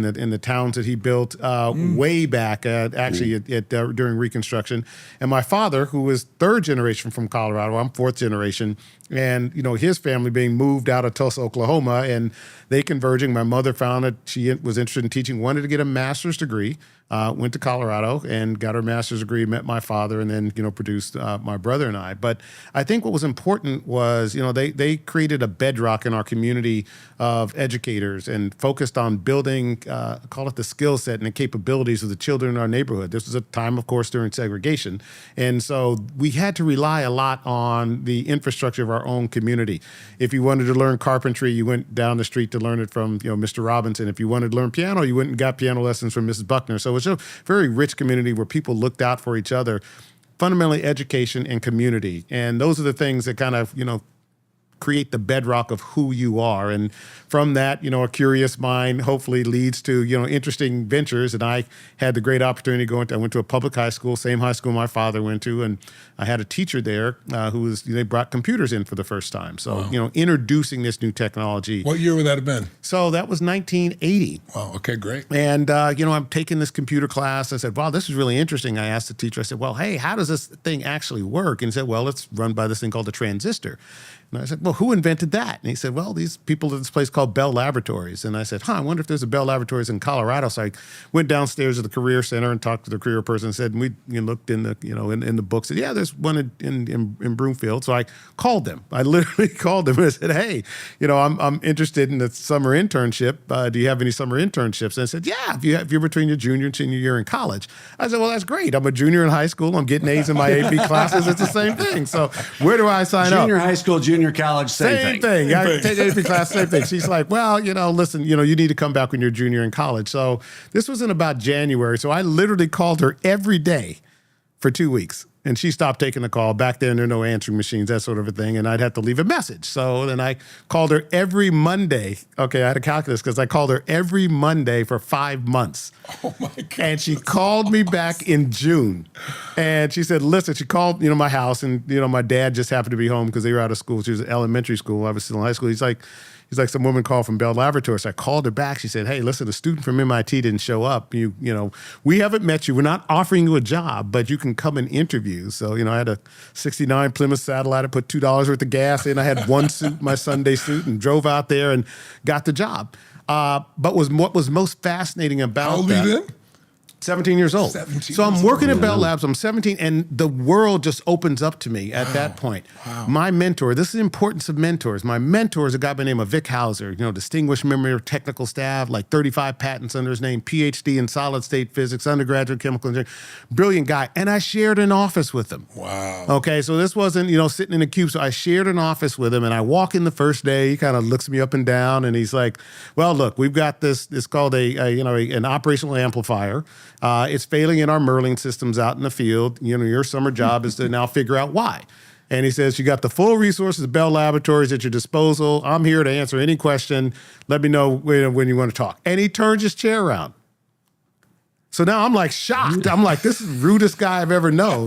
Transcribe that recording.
in the towns that he built way back, during Reconstruction. And my father, who was third generation from Colorado, I'm fourth generation, and his family being moved out of Tulsa, Oklahoma, and they converging. My mother found that she was interested in teaching, wanted to get a master's degree, went to Colorado and got her master's degree, met my father, and then produced my brother and I. But I think what was important was they created a bedrock in our community of educators and focused on building, call it the skill set and the capabilities of the children in our neighborhood. This was a time, of course, during segregation. And so we had to rely a lot on the infrastructure of our own community. If you wanted to learn carpentry, you went down the street to learn it from Mr. Robinson. If you wanted to learn piano, you went and got piano lessons from Mrs. Buckner. So it's a very rich community where people looked out for each other, fundamentally education and community. And those are the things that kind of, create the bedrock of who you are. And from that, a curious mind hopefully leads to, interesting ventures. And I had the great opportunity I went to a public high school, same high school my father went to. And I had a teacher there they brought computers in for the first time. So, wow. Introducing this new technology. What year would that have been? So that was 1980. Wow, okay, great. And, I'm taking this computer class. I said, wow, this is really interesting. I asked the teacher, I said, well, hey, how does this thing actually work? And he said, well, it's run by this thing called the transistor. And I said, well, who invented that? And he said, well, these people at this place called Bell Laboratories. And I said, I wonder if there's a Bell Laboratories in Colorado. So I went downstairs to the career center and talked to the career person and said, and we looked in the, in the book, said, yeah, there's one in Broomfield. So I called them. I literally called them and I said, hey, I'm interested in the summer internship. Do you have any summer internships? And I said, yeah, if you're between your junior and senior year in college. I said, well, that's great. I'm a junior in high school. I'm getting A's in my AP classes. It's the same thing. So where do I sign up? Junior high school, junior college, same thing. I take AP class, same thing. She's like, well, listen, you need to come back when you're a junior in college. So this was in about January. So I literally called her every day for 2 weeks. And she stopped taking the call. Back then, there were no answering machines, that sort of a thing. And I'd have to leave a message. So then I called her every Monday. Okay, I had to calculate this because I called her every Monday for 5 months. Oh, my God. And she called me back in June. And she said, listen, she called, my house. And, my dad just happened to be home because they were out of school. She was in elementary school. I was still in high school. He's like, some woman called from Bell Laboratories. So I called her back. She said, hey, listen, a student from MIT didn't show up. We haven't met you. We're not offering you a job, but you can come and interview. So, I had a 69 Plymouth Satellite. I put $2 worth of gas in. I had one suit, my Sunday suit, and drove out there and got the job. But what was most fascinating about How old were you then? 17 years old. 17 so I'm working old. at Bell Labs. I'm 17, and the world just opens up to me at that point. Wow. My mentor, this is the importance of mentors. My mentor is a guy by the name of Vic Hauser, distinguished member of technical staff, like 35 patents under his name, PhD in solid state physics, undergraduate chemical engineering, brilliant guy. And I shared an office with him. Wow. Okay, so this wasn't, sitting in a cube. So I shared an office with him, and I walk in the first day. He kind of looks me up and down, and he's like, well, look, we've got this called an operational amplifier. It's failing in our Merlin systems out in the field. Your summer job is to now figure out why. And he says, you got the full resources of Bell Laboratories at your disposal. I'm here to answer any question. Let me know when you want to talk. And he turns his chair around. So now I'm like shocked. I'm like, this is the rudest guy I've ever known.